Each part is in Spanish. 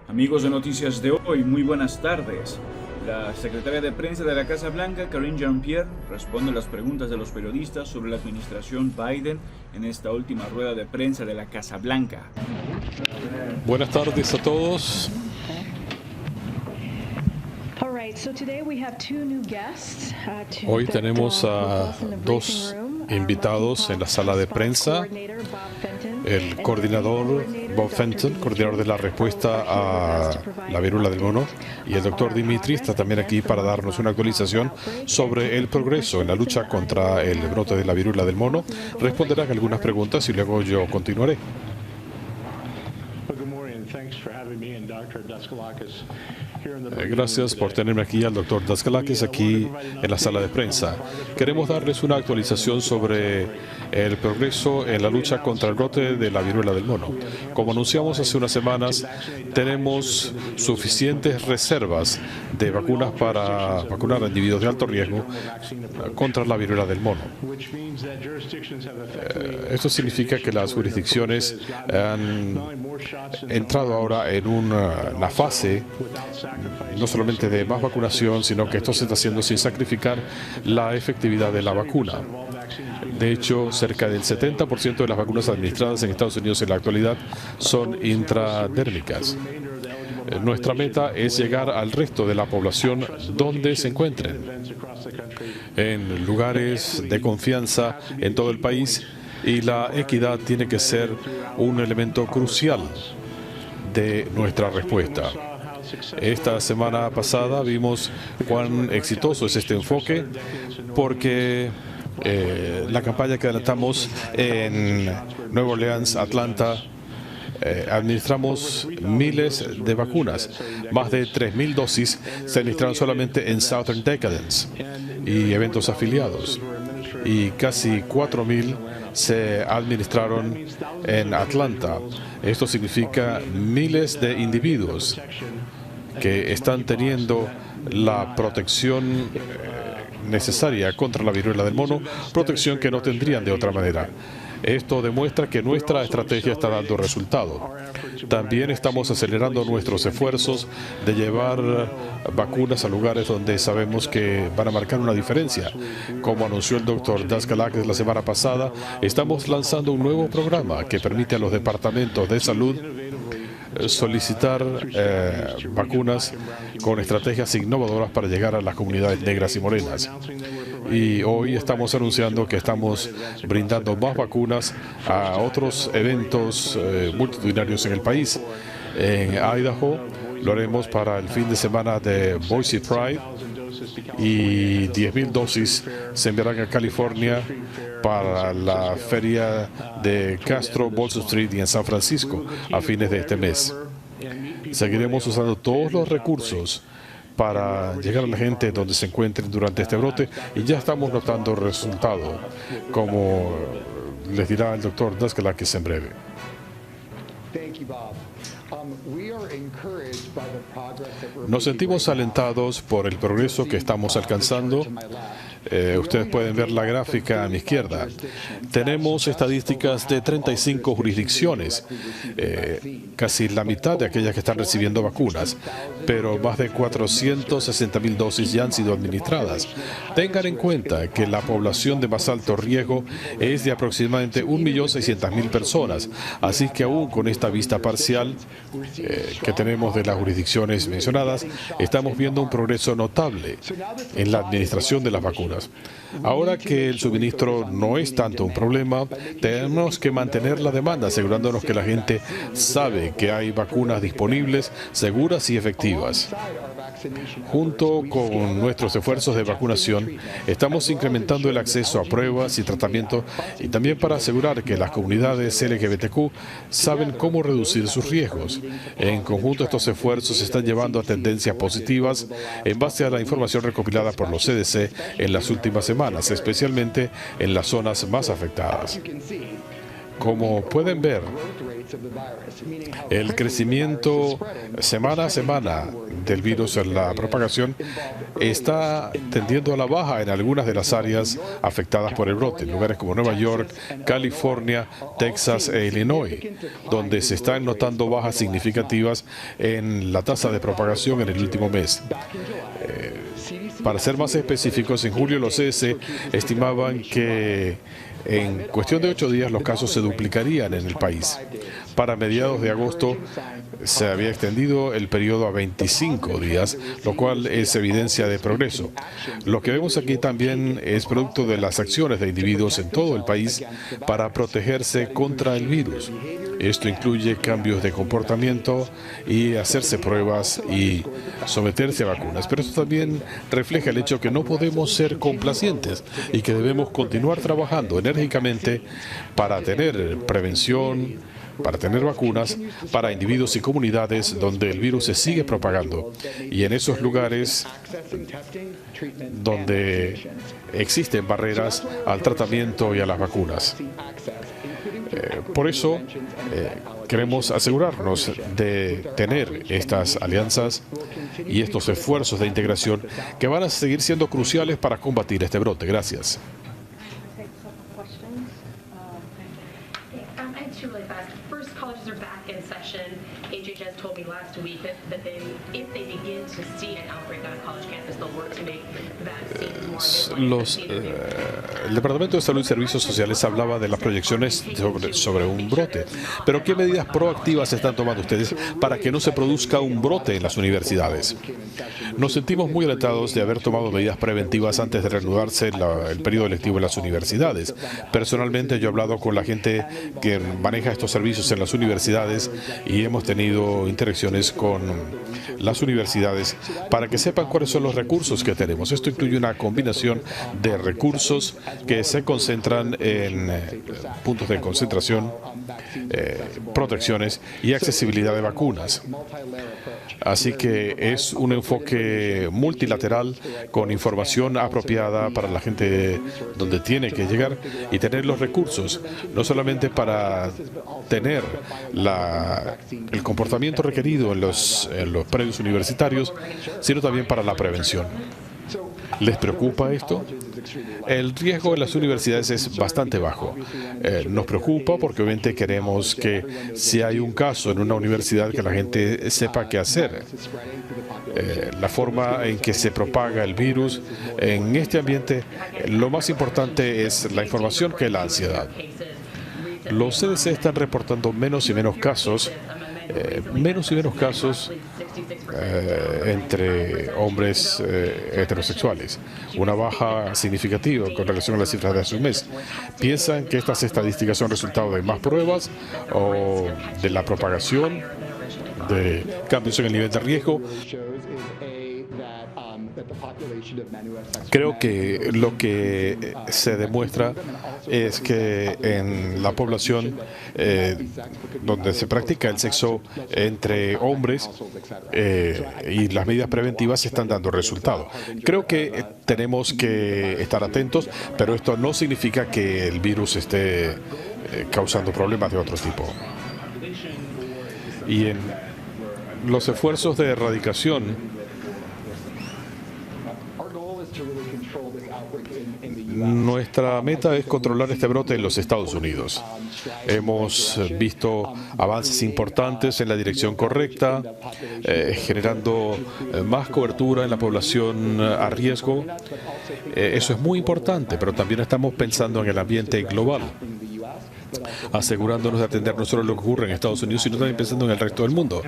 Amigos de Noticias de Hoy, muy buenas tardes. La secretaria de prensa de la Casa Blanca, Karine Jean-Pierre, responde las preguntas de los periodistas sobre la administración Biden en esta última rueda de prensa de la Casa Blanca. Buenas tardes a todos. Hoy tenemos a dos invitados en la sala de prensa. El coordinador Bob Fenton, coordinador de la respuesta a la viruela del mono, y el doctor Dimitri está también aquí para darnos una actualización sobre el progreso en la lucha contra el brote de la viruela del mono. Responderán algunas preguntas y luego yo continuaré. Gracias por tenerme aquí al doctor Daskalakis aquí en la sala de prensa. Queremos darles una actualización sobre el progreso en la lucha contra el brote de la viruela del mono. Como anunciamos hace unas semanas, tenemos suficientes reservas de vacunas para vacunar a individuos de alto riesgo contra la viruela del mono. Esto significa que las jurisdicciones han entrado ahora en una fase no solamente de más vacunación, sino que esto se está haciendo sin sacrificar la efectividad de la vacuna. De hecho, cerca del 70% de las vacunas administradas en Estados Unidos en la actualidad son intradérmicas. Nuestra meta es llegar al resto de la población donde se encuentren, en lugares de confianza en todo el país, y la equidad tiene que ser un elemento crucial de nuestra respuesta. Esta semana pasada vimos cuán exitoso es este enfoque porque la campaña que adelantamos en Nueva Orleans, Atlanta, administramos miles de vacunas. Más de 3.000 dosis se administraron solamente en Southern Decadence y eventos afiliados. Y casi 4.000 se administraron en Atlanta. Esto significa miles de individuos que están teniendo la protección necesaria contra la viruela del mono, protección que no tendrían de otra manera. Esto demuestra que nuestra estrategia está dando resultado. También estamos acelerando nuestros esfuerzos de llevar vacunas a lugares donde sabemos que van a marcar una diferencia. Como anunció el doctor Daskalakis la semana pasada, estamos lanzando un nuevo programa que permite a los departamentos de salud solicitar vacunas con estrategias innovadoras para llegar a las comunidades negras y morenas. Y hoy estamos anunciando que estamos brindando más vacunas a otros eventos multitudinarios en el país. En Idaho lo haremos para el fin de semana de Boise Pride y 10.000 dosis se enviarán a California para la feria de Castro, Bolso Street y en San Francisco a fines de este mes. Seguiremos usando todos los recursos para llegar a la gente donde se encuentren durante este brote y ya estamos notando resultados, como les dirá el doctor Daskalakis en breve. Nos sentimos alentados por el progreso que estamos alcanzando. Ustedes pueden ver la gráfica a mi izquierda. Tenemos estadísticas de 35 jurisdicciones, casi la mitad de aquellas que están recibiendo vacunas, pero más de 460.000 dosis ya han sido administradas. Tengan en cuenta que la población de más alto riesgo es de aproximadamente 1.600.000 personas, así que aún con esta vista parcial que tenemos de las jurisdicciones mencionadas, estamos viendo un progreso notable en la administración de las vacunas. Ahora que el suministro no es tanto un problema, tenemos que mantener la demanda, asegurándonos que la gente sabe que hay vacunas disponibles, seguras y efectivas. Junto con nuestros esfuerzos de vacunación, estamos incrementando el acceso a pruebas y tratamiento y también para asegurar que las comunidades LGBTQ saben cómo reducir sus riesgos. En conjunto, estos esfuerzos están llevando a tendencias positivas en base a la información recopilada por los CDC en las últimas semanas, especialmente en las zonas más afectadas. Como pueden ver, El crecimiento semana a semana del virus en la propagación está tendiendo a la baja en algunas de las áreas afectadas por el brote, en lugares como Nueva York, California, Texas e Illinois, donde se están notando bajas significativas en la tasa de propagación en el último mes. Para ser más específicos, en julio los CDC estimaban que en cuestión de 8 días los casos se duplicarían en el país. Para mediados de agosto se había extendido el periodo a 25 días, lo cual es evidencia de progreso. Lo que vemos aquí también es producto de las acciones de individuos en todo el país para protegerse contra el virus. Esto incluye cambios de comportamiento y hacerse pruebas y someterse a vacunas. Pero esto también refleja el hecho que no podemos ser complacientes y que debemos continuar trabajando enérgicamente para tener prevención, para tener vacunas para individuos y comunidades donde el virus se sigue propagando y en esos lugares donde existen barreras al tratamiento y a las vacunas. Por eso queremos asegurarnos de tener estas alianzas y estos esfuerzos de integración que van a seguir siendo cruciales para combatir este brote. Gracias. HHS told me last week that if they begin to see an outbreak on a college campus, they'll work to make vaccines more available. El Departamento de Salud y Servicios Sociales hablaba de las proyecciones sobre un brote. Pero ¿qué medidas proactivas están tomando ustedes para que no se produzca un brote en las universidades? Nos sentimos muy alentados de haber tomado medidas preventivas antes de reanudarse el periodo lectivo en las universidades. Personalmente, yo he hablado con la gente que maneja estos servicios en las universidades y hemos tenido interacciones con las universidades para que sepan cuáles son los recursos que tenemos. Esto incluye una combinación de recursos que se concentran en puntos de concentración, protecciones y accesibilidad de vacunas. Así que es un enfoque multilateral con información apropiada para la gente donde tiene que llegar y tener los recursos, no solamente para tener el comportamiento requerido en los predios universitarios, sino también para la prevención. ¿Les preocupa esto? El riesgo en las universidades es bastante bajo. Nos preocupa porque obviamente queremos que si hay un caso en una universidad que la gente sepa qué hacer. La forma en que se propaga el virus en este ambiente, lo más importante es la información que la ansiedad. Los CDC están reportando menos y menos casos entre hombres heterosexuales, una baja significativa con relación a las cifras de hace un mes. ¿Piensan que estas estadísticas son resultado de más pruebas o de la propagación, de cambios en el nivel de riesgo? Creo que lo que se demuestra es que en la población donde se practica el sexo entre hombres y las medidas preventivas están dando resultados. Creo que tenemos que estar atentos, pero esto no significa que el virus esté causando problemas de otro tipo. Y en los esfuerzos de erradicación, nuestra meta es controlar este brote en los Estados Unidos. Hemos visto avances importantes en la dirección correcta, generando más cobertura en la población a riesgo. Eso es muy importante, pero también estamos pensando en el ambiente global, asegurándonos de atender no solo lo que ocurre en Estados Unidos, sino también pensando en el resto del mundo,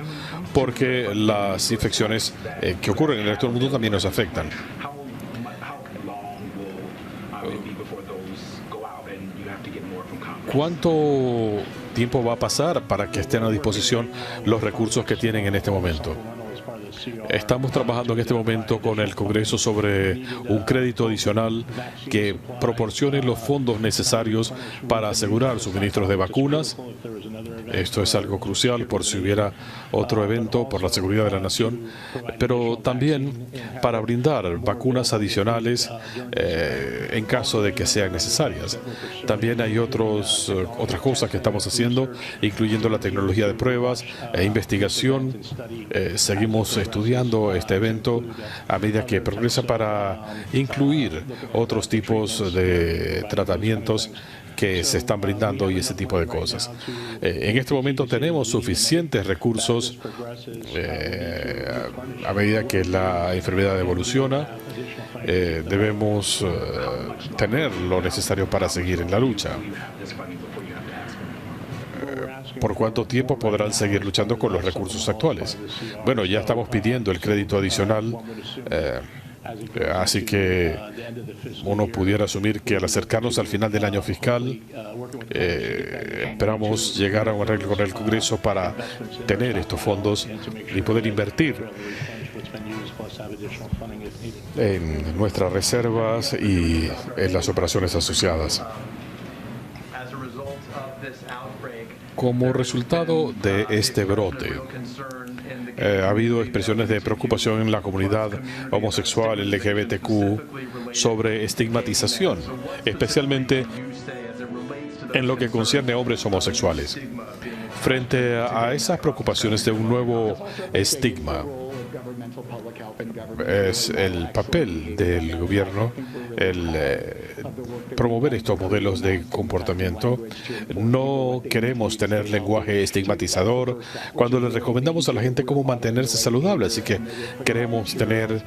porque las infecciones que ocurren en el resto del mundo también nos afectan. ¿Cuánto tiempo va a pasar para que estén a disposición los recursos que tienen en este momento? Estamos trabajando en este momento con el Congreso sobre un crédito adicional que proporcione los fondos necesarios para asegurar suministros de vacunas. Esto es algo crucial por si hubiera otro evento por la seguridad de la nación, pero también para brindar vacunas adicionales en caso de que sean necesarias. También hay otras cosas que estamos haciendo, incluyendo la tecnología de pruebas e investigación. Seguimos estudiando este evento a medida que progresa para incluir otros tipos de tratamientos que se están brindando y ese tipo de cosas. En este momento tenemos suficientes recursos a medida que la enfermedad evoluciona. Debemos tener lo necesario para seguir en la lucha. ¿Por cuánto tiempo podrán seguir luchando con los recursos actuales? Bueno, ya estamos pidiendo el crédito adicional. Así que uno pudiera asumir que al acercarnos al final del año fiscal, esperamos llegar a un arreglo con el Congreso para tener estos fondos y poder invertir en nuestras reservas y en las operaciones asociadas. Como resultado de este brote, ha habido expresiones de preocupación en la comunidad homosexual LGBTQ sobre estigmatización, especialmente en lo que concierne a hombres homosexuales. Frente a esas preocupaciones de un nuevo estigma, es el papel del gobierno el promover estos modelos de comportamiento. No queremos tener lenguaje estigmatizador cuando le recomendamos a la gente cómo mantenerse saludable, así que queremos tener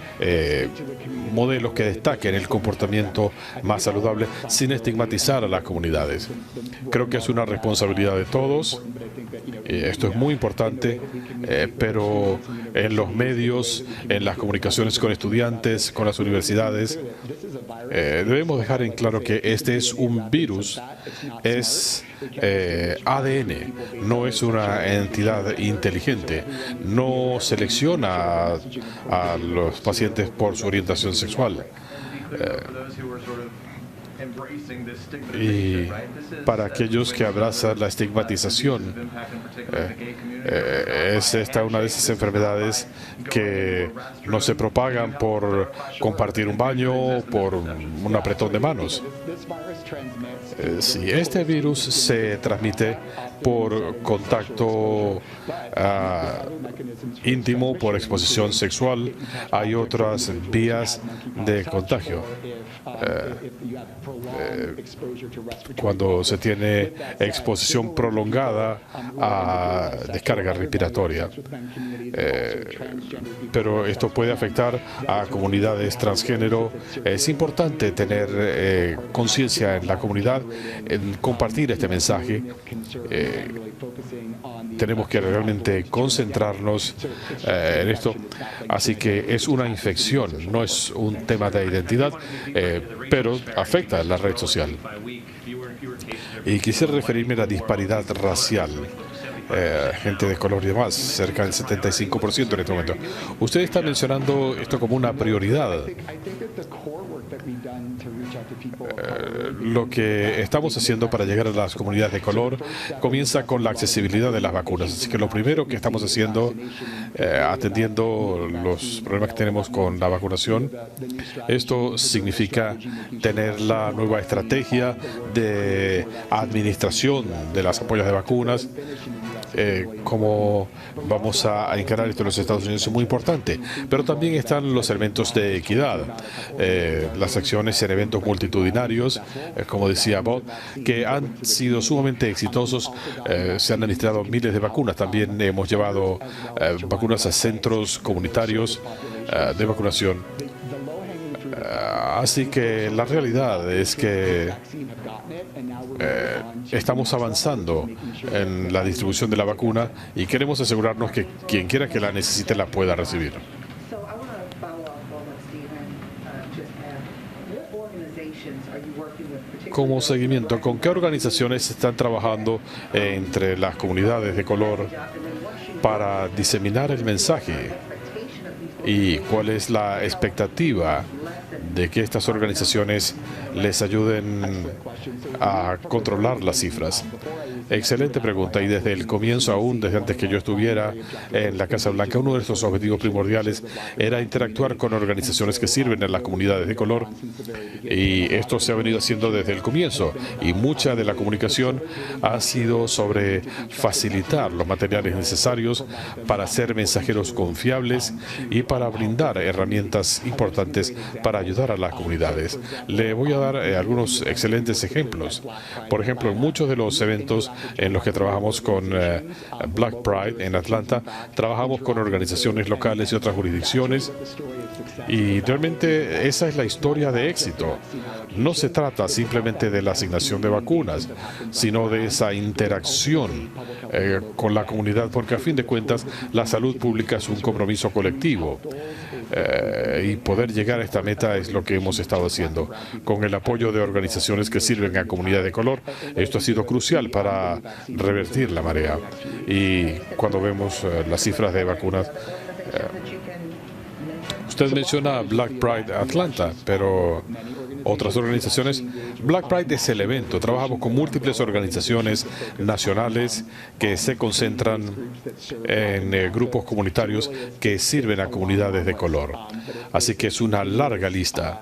modelos que destaquen el comportamiento más saludable sin estigmatizar a las comunidades. Creo que es una responsabilidad de todos. Esto es muy importante, pero en los medios, en las comunicaciones con estudiantes, con las universidades, debemos dejar en claro que este es un virus, es ADN, no es una entidad inteligente, no selecciona a los pacientes por su orientación sexual. Y para aquellos que abrazan la estigmatización, es esta una de esas enfermedades que no se propagan por compartir un baño, por un apretón de manos. Si este virus se transmite por contacto íntimo, por exposición sexual, hay otras vías de contagio. Cuando se tiene exposición prolongada a descarga respiratoria. Pero esto puede afectar a comunidades transgénero. Es importante tener conciencia en la comunidad, en compartir este mensaje. Tenemos que realmente concentrarnos en esto. Así que es una infección, no es un tema de identidad, pero afecta a la red social. Y quisiera referirme a la disparidad racial. Gente de color y demás, cerca del 75% en este momento. Usted está mencionando esto como una prioridad. Lo que estamos haciendo para llegar a las comunidades de color comienza con la accesibilidad de las vacunas. Así que lo primero que estamos haciendo, atendiendo los problemas que tenemos con la vacunación, esto significa tener la nueva estrategia de administración de las ampollas de vacunas. Cómo vamos a encarar esto en los Estados Unidos es muy importante, pero también están los elementos de equidad, las acciones en eventos multitudinarios, como decía Bob, que han sido sumamente exitosos. Se han administrado miles de vacunas. También hemos llevado vacunas a centros comunitarios de vacunación. Así que la realidad es que estamos avanzando en la distribución de la vacuna y queremos asegurarnos que quien quiera que la necesite la pueda recibir. Como seguimiento, ¿con qué organizaciones están trabajando entre las comunidades de color para diseminar el mensaje y cuál es la expectativa de que estas organizaciones les ayuden a controlar las cifras. Excelente pregunta, y desde el comienzo, aún desde antes que yo estuviera en la Casa Blanca, uno de nuestros objetivos primordiales era interactuar con organizaciones que sirven en las comunidades de color, y esto se ha venido haciendo desde el comienzo, y mucha de la comunicación ha sido sobre facilitar los materiales necesarios para ser mensajeros confiables y para brindar herramientas importantes para ayudar a las comunidades. Le voy a dar algunos excelentes ejemplos. Por ejemplo, en muchos de los eventos en los que trabajamos con Black Pride en Atlanta, trabajamos con organizaciones locales y otras jurisdicciones, y realmente esa es la historia de éxito. No se trata simplemente de la asignación de vacunas, sino de esa interacción con la comunidad, porque a fin de cuentas la salud pública es un compromiso colectivo, y poder llegar a esta meta es lo que hemos estado haciendo con el apoyo de organizaciones que sirven a comunidades de color. Esto ha sido crucial para revertir la marea, y cuando vemos las cifras de vacunas, usted menciona Black Pride Atlanta, pero otras organizaciones. Black Pride es el evento. Trabajamos con múltiples organizaciones nacionales que se concentran en grupos comunitarios que sirven a comunidades de color. Así que es una larga lista,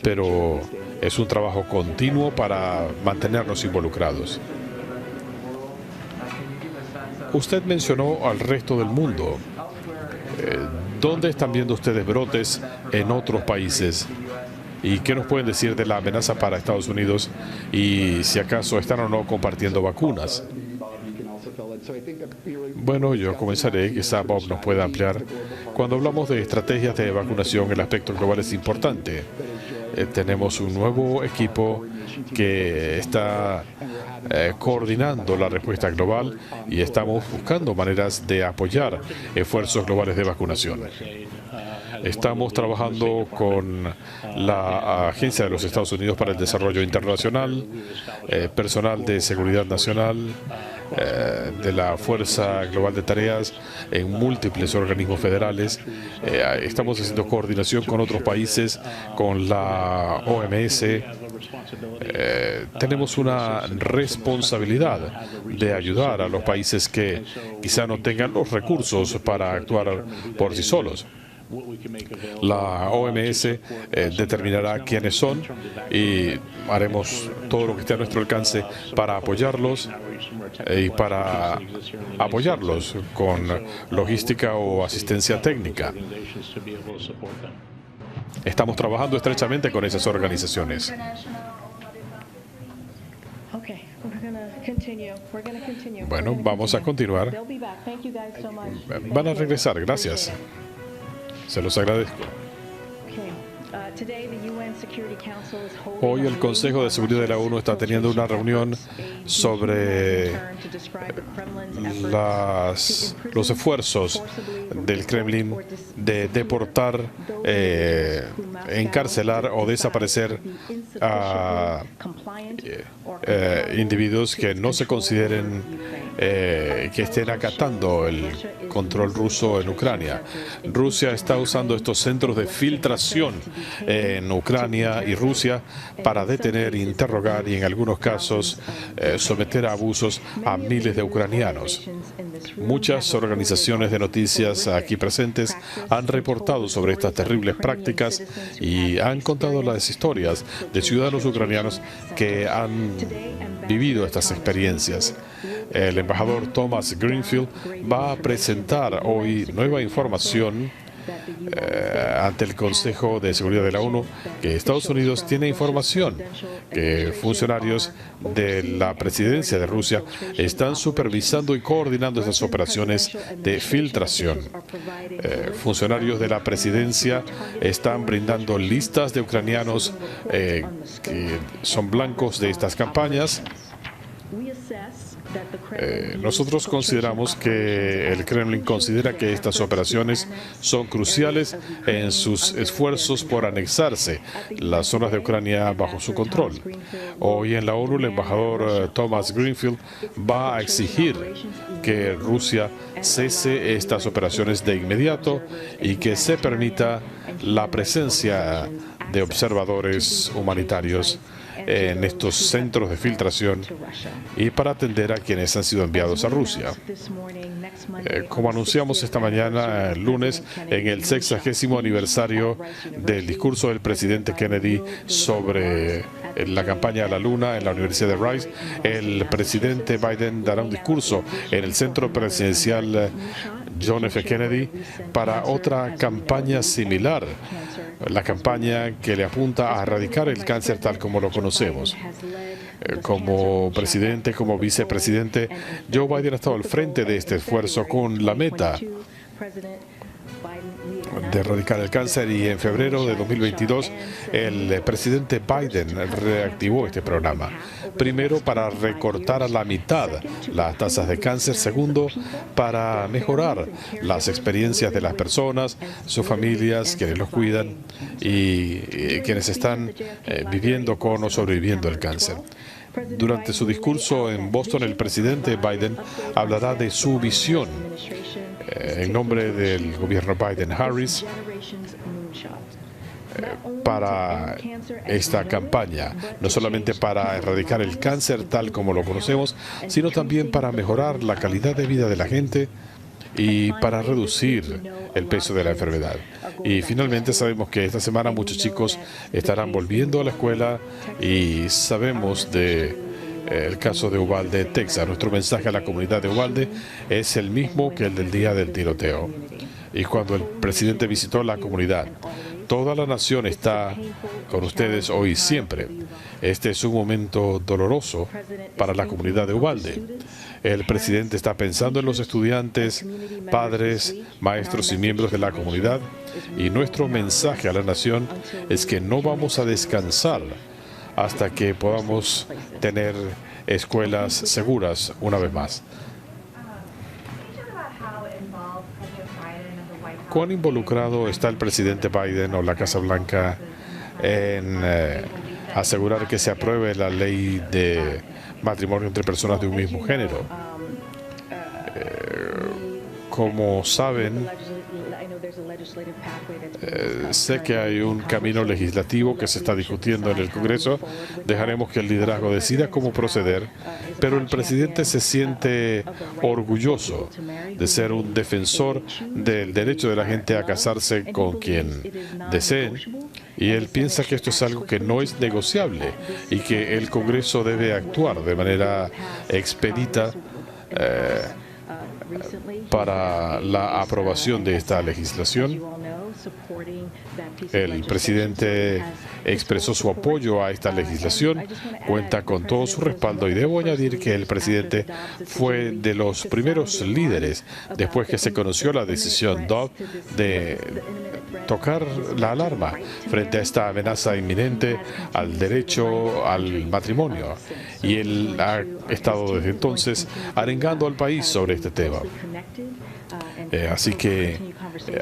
pero es un trabajo continuo para mantenernos involucrados. Usted mencionó al resto del mundo. ¿Dónde están viendo ustedes brotes en otros países? ¿Y qué nos pueden decir de la amenaza para Estados Unidos? Y si acaso están o no compartiendo vacunas. Bueno, yo comenzaré, quizá Bob nos pueda ampliar. Cuando hablamos de estrategias de vacunación, el aspecto global es importante. Tenemos un nuevo equipo que está coordinando la respuesta global, y estamos buscando maneras de apoyar esfuerzos globales de vacunación. Estamos trabajando con la Agencia de los Estados Unidos para el Desarrollo Internacional, personal de seguridad nacional, de la Fuerza Global de Tareas, en múltiples organismos federales. Estamos haciendo coordinación con otros países, con la OMS. Tenemos una responsabilidad de ayudar a los países que quizá no tengan los recursos para actuar por sí solos. La OMS determinará quiénes son, y haremos todo lo que esté a nuestro alcance para apoyarlos y para apoyarlos con logística o asistencia técnica. Estamos trabajando estrechamente con esas organizaciones. Bueno, vamos a continuar. Van a regresar, gracias. Se los agradezco. Hoy el Consejo de Seguridad de la ONU está teniendo una reunión sobre los esfuerzos del Kremlin de deportar, encarcelar o desaparecer a individuos que no se consideren que estén acatando el control ruso en Ucrania. Rusia está usando estos centros de filtración en Ucrania y Rusia para detener, interrogar y en algunos casos someter a abusos a miles de ucranianos. Muchas organizaciones de noticias aquí presentes han reportado sobre estas terribles prácticas y han contado las historias de ciudadanos ucranianos que han vivido estas experiencias. El embajador Thomas Greenfield va a presentar hoy nueva información ante el Consejo de Seguridad de la ONU, que Estados Unidos tiene información que funcionarios de la presidencia de Rusia están supervisando y coordinando estas operaciones de filtración. Funcionarios de la presidencia están brindando listas de ucranianos que son blancos de estas campañas. Nosotros consideramos que el Kremlin considera que estas operaciones son cruciales en sus esfuerzos por anexarse las zonas de Ucrania bajo su control. Hoy en la ONU, el embajador Thomas Greenfield va a exigir que Rusia cese estas operaciones de inmediato y que se permita la presencia de observadores humanitarios en estos centros de filtración y para atender a quienes han sido enviados a Rusia. Como anunciamos esta mañana, el lunes, en el 60º aniversario del discurso del presidente Kennedy sobre la campaña a la Luna en la Universidad de Rice, el presidente Biden dará un discurso en el centro presidencial John F. Kennedy para otra campaña similar, la campaña que le apunta a erradicar el cáncer tal como lo conocemos. Como presidente, como vicepresidente, Joe Biden ha estado al frente de este esfuerzo con la meta de erradicar el cáncer, y en febrero de 2022 el presidente Biden reactivó este programa. Primero, para recortar a la mitad las tasas de cáncer. Segundo, para mejorar las experiencias de las personas, sus familias, quienes los cuidan y quienes están viviendo con o sobreviviendo el cáncer. Durante su discurso en Boston, el presidente Biden hablará de su visión en nombre del gobierno Biden-Harris para esta campaña, no solamente para erradicar el cáncer tal como lo conocemos, sino también para mejorar la calidad de vida de la gente y para reducir el peso de la enfermedad. Y finalmente sabemos que esta semana muchos chicos estarán volviendo a la escuela y sabemos el caso de Uvalde, Texas. Nuestro mensaje a la comunidad de Uvalde es el mismo que el del día del tiroteo. Y cuando el presidente visitó la comunidad, toda la nación está con ustedes hoy y siempre. Este es un momento doloroso para la comunidad de Uvalde. El presidente está pensando en los estudiantes, padres, maestros y miembros de la comunidad. Y nuestro mensaje a la nación es que no vamos a descansar hasta que podamos tener escuelas seguras una vez más. ¿Cuán involucrado está el presidente Biden o la Casa Blanca en asegurar que se apruebe la ley de matrimonio entre personas de un mismo género? Como saben, sé que hay un camino legislativo que se está discutiendo en el Congreso. Dejaremos que el liderazgo decida cómo proceder, pero el presidente se siente orgulloso de ser un defensor del derecho de la gente a casarse con quien deseen, y él piensa que esto es algo que no es negociable y que el Congreso debe actuar de manera expedita para la aprobación de esta legislación. El presidente expresó su apoyo a esta legislación, cuenta con todo su respaldo, y debo añadir que el presidente fue de los primeros líderes después que se conoció la decisión Dobbs de tocar la alarma frente a esta amenaza inminente al derecho al matrimonio, y él ha estado desde entonces arengando al país sobre este tema. Así que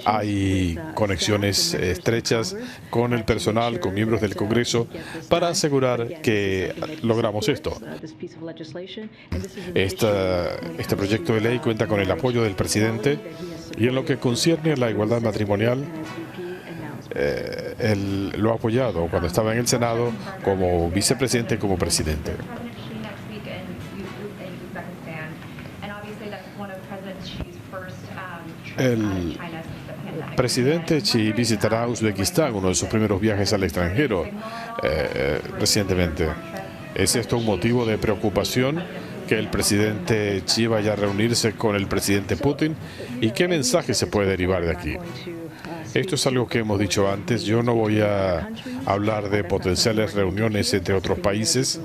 hay conexiones estrechas con el personal, con miembros del Congreso, para asegurar que logramos esto. Este proyecto de ley cuenta con el apoyo del presidente, y en lo que concierne a la igualdad matrimonial, él lo ha apoyado cuando estaba en el Senado como vicepresidente y como presidente. El presidente Xi visitará Uzbekistán, uno de sus primeros viajes al extranjero recientemente. ¿Es esto un motivo de preocupación que el presidente Xi vaya a reunirse con el presidente Putin? ¿Y qué mensaje se puede derivar de aquí? Esto es algo que hemos dicho antes. Yo no voy a hablar de potenciales reuniones entre otros países.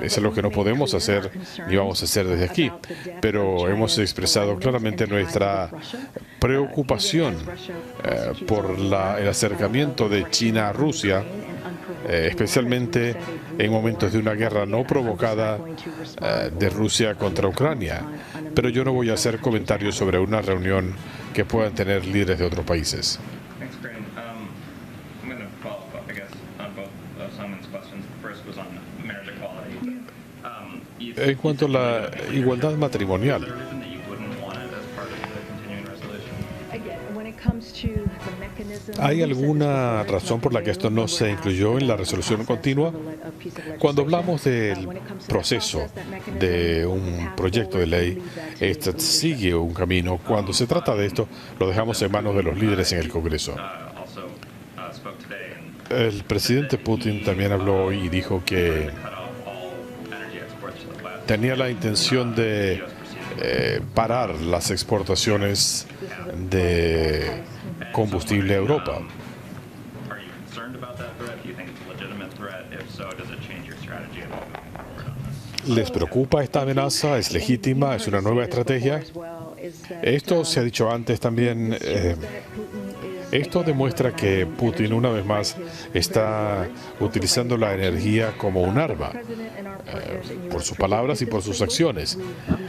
Es algo que no podemos hacer ni vamos a hacer desde aquí. Pero hemos expresado claramente nuestra preocupación por el acercamiento de China a Rusia especialmente en momentos de una guerra no provocada de Rusia contra Ucrania. Pero yo no voy a hacer comentarios sobre una reunión que puedan tener líderes de otros países. En cuanto a la igualdad matrimonial, ¿hay alguna razón por la que esto no se incluyó en la resolución continua? Cuando hablamos del proceso de un proyecto de ley, este sigue un camino. Cuando se trata de esto, lo dejamos en manos de los líderes en el Congreso. El presidente Putin también habló hoy y dijo que tenía la intención de parar las exportaciones de combustible a Europa. ¿Les preocupa esta amenaza? ¿Es legítima? ¿Es una nueva estrategia? Esto se ha dicho antes también. Esto demuestra que Putin, una vez más, está utilizando la energía como un arma, por sus palabras y por sus acciones.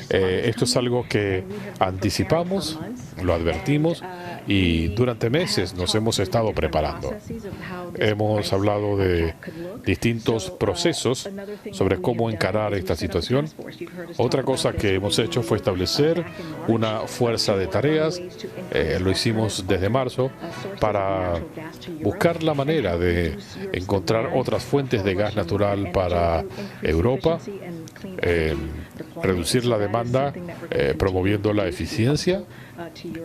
Esto es algo que anticipamos, lo advertimos, y durante meses nos hemos estado preparando. Hemos hablado de distintos procesos sobre cómo encarar esta situación. Otra cosa que hemos hecho fue establecer una fuerza de tareas. Lo hicimos desde marzo para buscar la manera de encontrar otras fuentes de gas natural para Europa, reducir la demanda, promoviendo la eficiencia.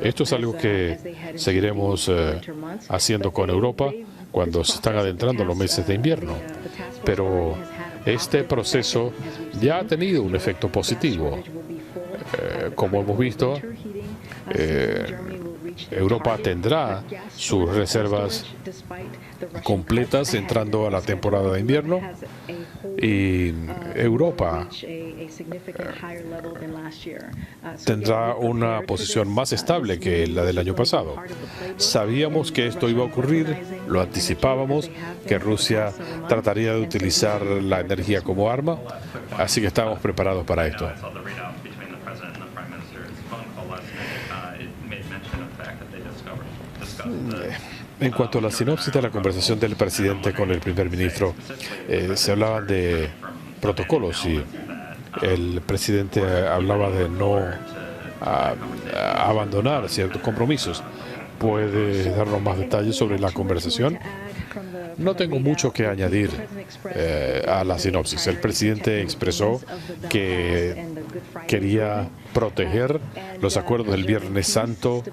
Esto es algo que seguiremos haciendo con Europa cuando se están adentrando los meses de invierno. Pero este proceso ya ha tenido un efecto positivo. Como hemos visto, Europa tendrá sus reservas completas entrando a la temporada de invierno, y Europa tendrá una posición más estable que la del año pasado. Sabíamos que esto iba a ocurrir, lo anticipábamos, que Rusia trataría de utilizar la energía como arma, así que estábamos preparados para esto. En cuanto a la sinopsis de la conversación del presidente con el primer ministro, se hablaban de protocolos y el presidente hablaba de no abandonar ciertos compromisos. ¿Puede darnos más detalles sobre la conversación? No tengo mucho que añadir a la sinopsis. El presidente expresó que quería proteger los acuerdos del Viernes Santo,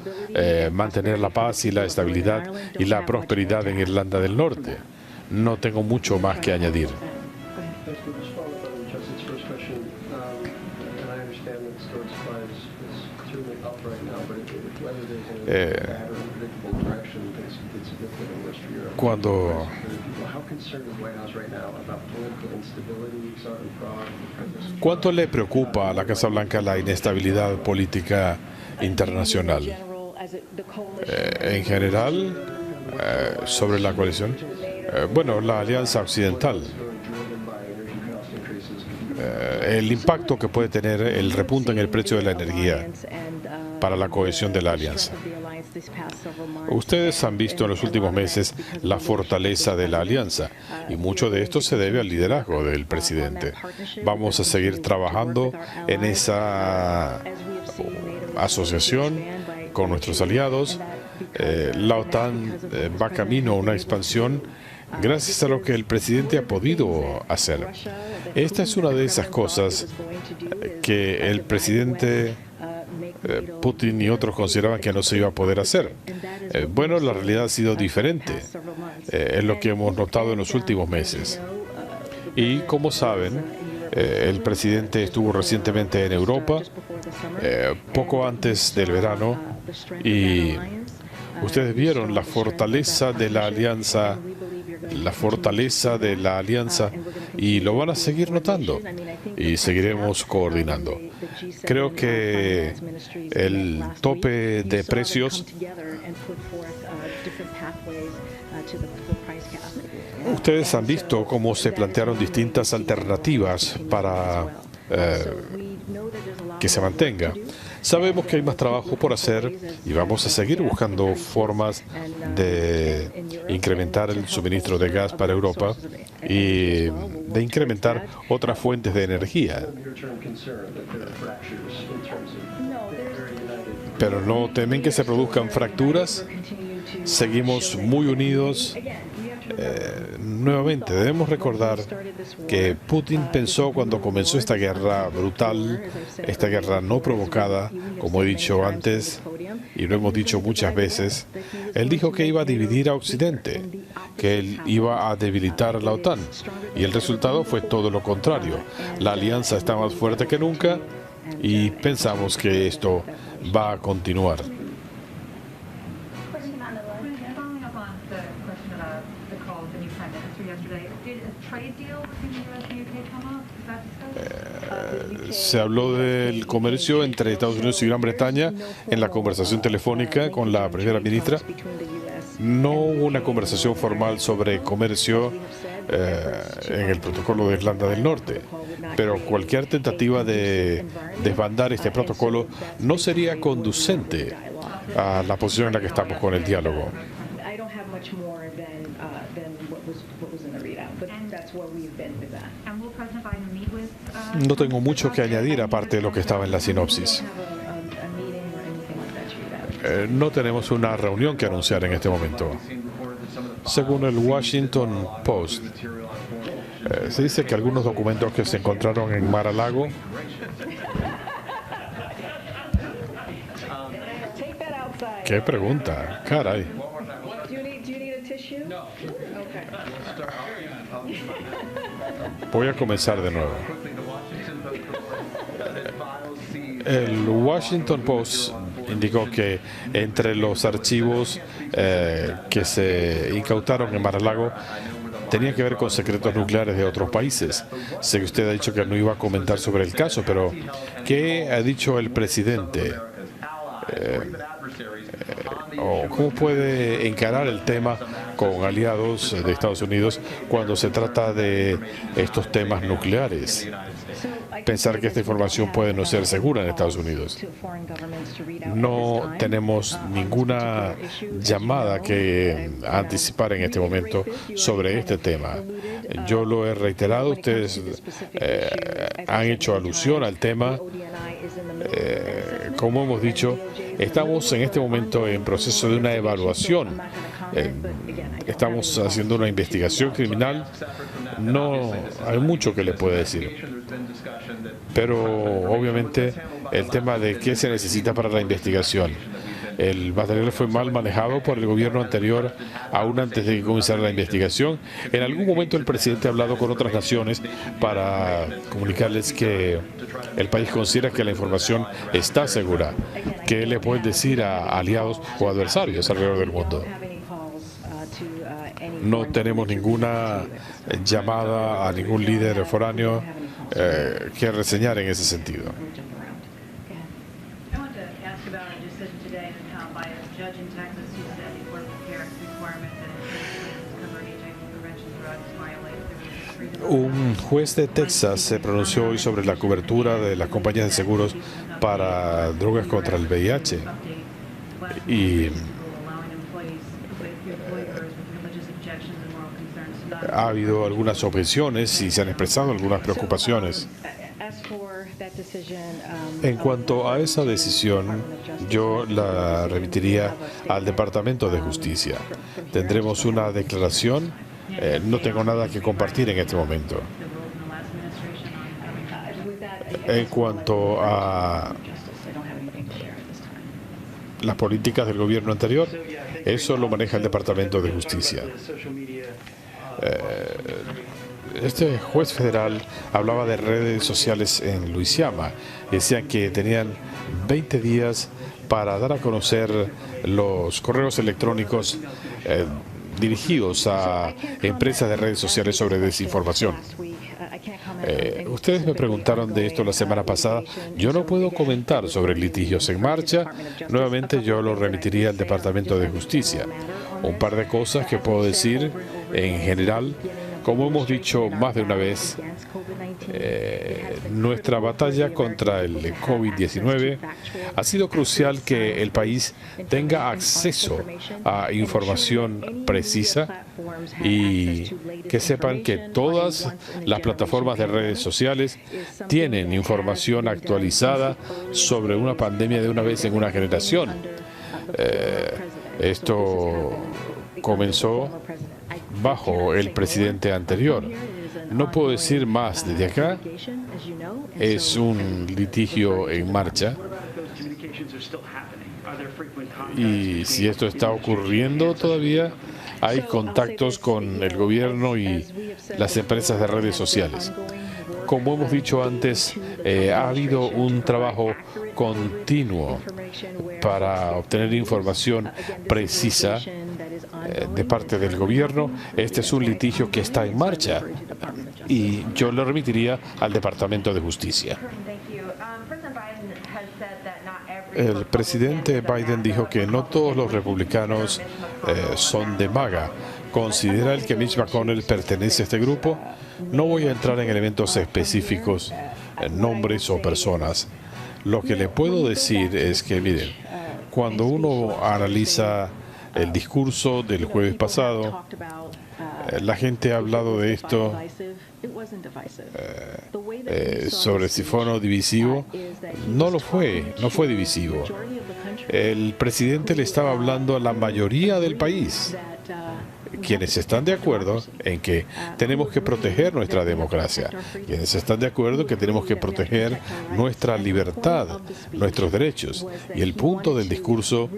mantener la paz y la estabilidad y la prosperidad en Irlanda del Norte. No tengo mucho más que añadir. ¿Cuánto le preocupa a la Casa Blanca la inestabilidad política internacional? En general, sobre la coalición, bueno, la Alianza Occidental, el impacto que puede tener el repunte en el precio de la energía para la cohesión de la alianza. Ustedes han visto en los últimos meses la fortaleza de la alianza, y mucho de esto se debe al liderazgo del presidente. Vamos a seguir trabajando en esa asociación con nuestros aliados. La OTAN va camino a una expansión gracias a lo que el presidente ha podido hacer. Esta es una de esas cosas que el presidente Putin y otros consideraban que no se iba a poder hacer. Bueno, la realidad ha sido diferente. Es lo que hemos notado en los últimos meses. Y como saben, el presidente estuvo recientemente en Europa, poco antes del verano, y ustedes vieron la fortaleza de la alianza, y lo van a seguir notando, y seguiremos coordinando. Creo que el tope de precios Ustedes han visto cómo se plantearon distintas alternativas para que se mantenga. Sabemos que hay más trabajo por hacer y vamos a seguir buscando formas de incrementar el suministro de gas para Europa y de incrementar otras fuentes de energía. Pero no temen que se produzcan fracturas. Seguimos muy unidos. Nuevamente, debemos recordar que Putin pensó cuando comenzó esta guerra brutal, esta guerra no provocada, como he dicho antes, y lo hemos dicho muchas veces, él dijo que iba a dividir a Occidente, que él iba a debilitar a la OTAN, y el resultado fue todo lo contrario. La alianza está más fuerte que nunca y pensamos que esto va a continuar. Se habló del comercio entre Estados Unidos y Gran Bretaña en la conversación telefónica con la primera ministra. No hubo una conversación formal sobre comercio en el protocolo de Irlanda del Norte, pero cualquier tentativa de desbandar este protocolo no sería conducente a la posición en la que estamos con el diálogo. No tengo mucho que añadir aparte de lo que estaba en la sinopsis. No tenemos una reunión que anunciar en este momento. Según el Washington Post, se dice que algunos documentos que se encontraron en Mar-a-Lago ¿Qué pregunta? Caray. Voy a comenzar de nuevo. El Washington Post indicó que entre los archivos que se incautaron en Mar-a-Lago tenía que ver con secretos nucleares de otros países. Sé que usted ha dicho que no iba a comentar sobre el caso, pero ¿qué ha dicho el presidente? ¿O cómo puede encarar el tema con aliados de Estados Unidos cuando se trata de estos temas nucleares? Pensar que esta información puede no ser segura en Estados Unidos. No tenemos ninguna llamada que anticipar en este momento sobre este tema. Yo lo he reiterado, ustedes han hecho alusión al tema. Como hemos dicho, estamos en este momento en proceso de una evaluación. Estamos haciendo una investigación criminal. No hay mucho que le pueda decir. Pero obviamente el tema de qué se necesita para la investigación. El material fue mal manejado por el gobierno anterior, aún antes de que comenzara la investigación. En algún momento el presidente ha hablado con otras naciones para comunicarles que el país considera que la información está segura. ¿Qué le pueden decir a aliados o adversarios alrededor del mundo? No tenemos ninguna llamada a ningún líder foráneo que reseñar en ese sentido. Un juez de Texas se pronunció hoy sobre la cobertura de las compañías de seguros para drogas contra el VIH. Y ha habido algunas objeciones y se han expresado algunas preocupaciones. En cuanto a esa decisión, yo la remitiría al Departamento de Justicia. Tendremos una declaración. No tengo nada que compartir en este momento. En cuanto a las políticas del gobierno anterior, eso lo maneja el Departamento de Justicia. Este juez federal hablaba de redes sociales en Luisiana. Decían que tenían 20 días para dar a conocer los correos electrónicos dirigidos a empresas de redes sociales sobre desinformación. Ustedes me preguntaron de esto la semana pasada. Yo no puedo comentar sobre litigios en marcha. Nuevamente yo lo remitiría al Departamento de Justicia. Un par de cosas que puedo decir en general. Como hemos dicho más de una vez, nuestra batalla contra el COVID-19 ha sido crucial que el país tenga acceso a información precisa y que sepan que todas las plataformas de redes sociales tienen información actualizada sobre una pandemia de una vez en una generación. Esto comenzó bajo el presidente anterior. No puedo decir más desde acá. Es un litigio en marcha. Y si esto está ocurriendo todavía, hay contactos con el gobierno y las empresas de redes sociales. Como hemos dicho antes, ha habido un trabajo continuo para obtener información precisa de parte del gobierno. Este es un litigio que está en marcha y yo lo remitiría al Departamento de Justicia. El presidente Biden dijo que no todos los republicanos son de MAGA. ¿Considera él que Mitch McConnell pertenece a este grupo? No voy a entrar en elementos específicos, nombres o personas. Lo que le puedo decir es que, miren, cuando uno analiza el discurso del jueves pasado, la gente ha hablado de esto sobre si fue o no divisivo. No lo fue, no fue divisivo. El presidente le estaba hablando a la mayoría del país, quienes están de acuerdo en que tenemos que proteger nuestra democracia, quienes están de acuerdo en que tenemos que proteger nuestra libertad, nuestros derechos. Y el punto del discurso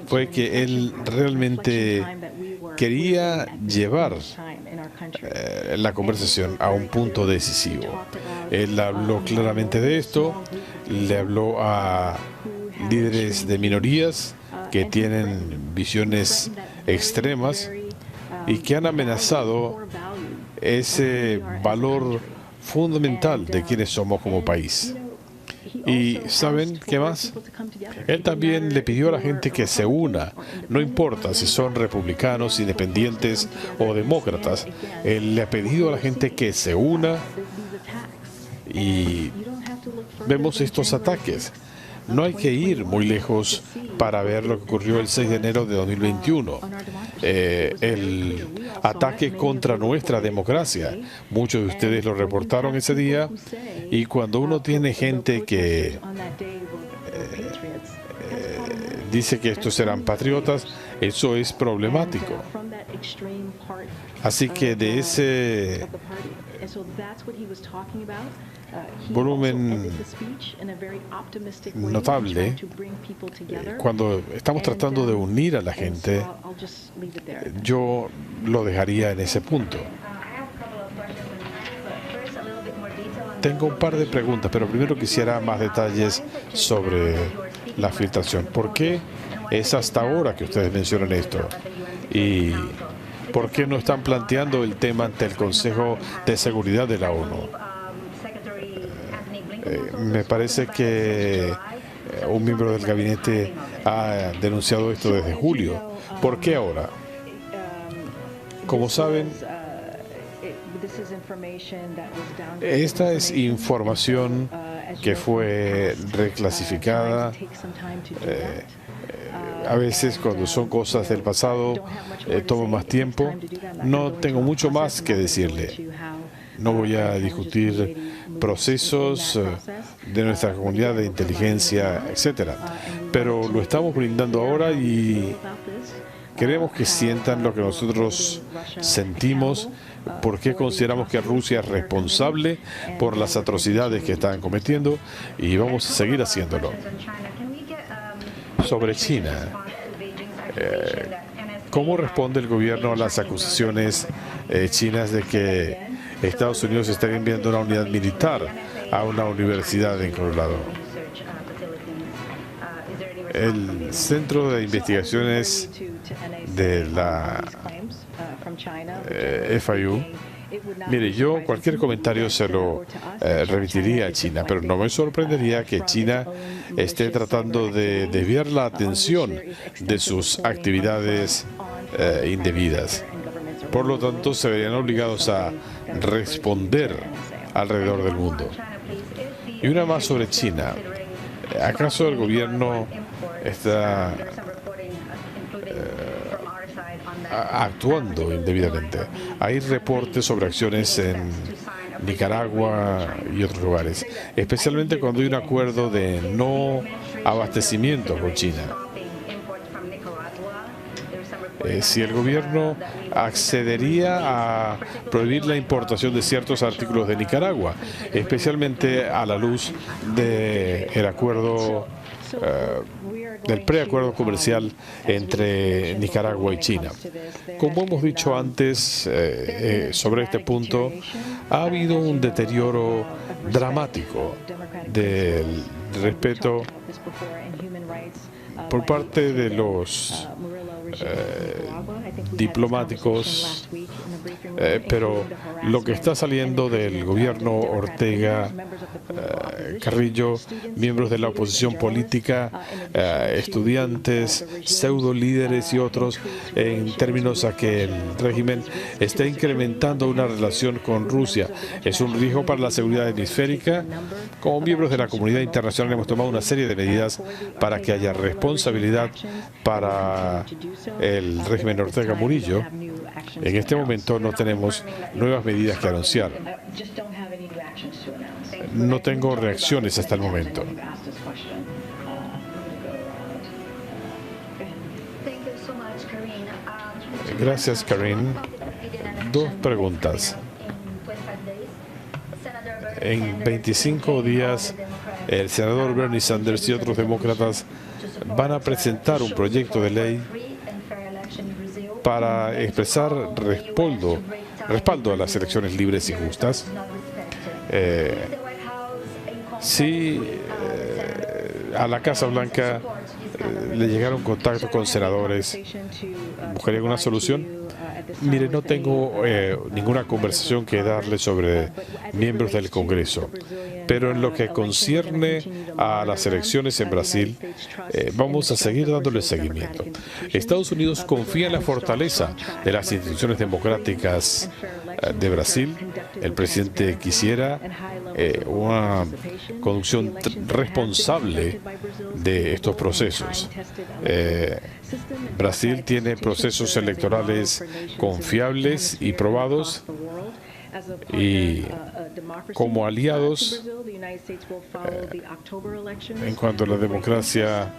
fue que él realmente quería llevar la conversación a un punto decisivo. Él habló claramente de esto, le habló a líderes de minorías que tienen visiones extremas y que han amenazado ese valor fundamental de quienes somos como país. Y ¿saben qué más? Él también le pidió a la gente que se una, no importa si son republicanos, independientes o demócratas. Él le ha pedido a la gente que se una y vemos estos ataques. No hay que ir muy lejos para ver lo que ocurrió el 6 de enero de 2021. El ataque contra nuestra democracia. Muchos de ustedes lo reportaron ese día. Y cuando uno tiene gente que dice que estos serán patriotas, eso es problemático. Así que de ese volumen notable, cuando estamos tratando de unir a la gente, yo lo dejaría en ese punto. Tengo un par de preguntas, pero primero quisiera más detalles sobre la filtración. ¿Por qué es hasta ahora que ustedes mencionan esto? ¿Y por qué no están planteando el tema ante el Consejo de Seguridad de la ONU? Me parece que un miembro del gabinete ha denunciado esto desde julio. ¿Por qué ahora? Como saben, esta es información que fue reclasificada. A veces cuando son cosas del pasado toma más tiempo. No tengo mucho más que decirle. No voy a discutir procesos de nuestra comunidad de inteligencia, etcétera. Pero lo estamos brindando ahora y queremos que sientan lo que nosotros sentimos, por qué consideramos que Rusia es responsable por las atrocidades que están cometiendo y vamos a seguir haciéndolo. Sobre China, ¿cómo responde el gobierno a las acusaciones chinas de que Estados Unidos está enviando una unidad militar a una universidad en Colorado? El Centro de Investigaciones de la FIU Mire, yo cualquier comentario se lo remitiría a China, pero no me sorprendería que China esté tratando de desviar la atención de sus actividades indebidas. Por lo tanto, se verían obligados a responder alrededor del mundo. Y una más sobre China. ¿Acaso el gobierno está actuando indebidamente? Hay reportes sobre acciones en Nicaragua y otros lugares, especialmente cuando hay un acuerdo de no abastecimiento con China. Si el gobierno accedería a prohibir la importación de ciertos artículos de Nicaragua, especialmente a la luz del acuerdo, del preacuerdo comercial entre Nicaragua y China. Como hemos dicho antes sobre este punto, ha habido un deterioro dramático del respeto por parte de los diplomáticos, pero lo que está saliendo del gobierno Ortega, Carrillo, miembros de la oposición política, estudiantes, pseudo líderes y otros, en términos a que el régimen está incrementando una relación con Rusia, es un riesgo para la seguridad hemisférica. Como miembros de la comunidad internacional hemos tomado una serie de medidas para que haya responsabilidad para el régimen Ortega Murillo. En este momento no tenemos nuevas medidas que anunciar. No tengo reacciones hasta el momento. Gracias, Karine. Dos preguntas. En 25 días, el senador Bernie Sanders y otros demócratas van a presentar un proyecto de ley para expresar respaldo a las elecciones libres y justas. Si a la Casa Blanca le llegaron contactos con senadores, ¿buscarían una solución? Mire, no tengo ninguna conversación que darle sobre miembros del Congreso, pero en lo que concierne a las elecciones en Brasil, vamos a seguir dándole seguimiento. Estados Unidos confía en la fortaleza de las instituciones democráticas de Brasil. El presidente quisiera una conducción responsable de estos procesos. Brasil tiene procesos electorales confiables y probados, y como aliados en cuanto a la democracia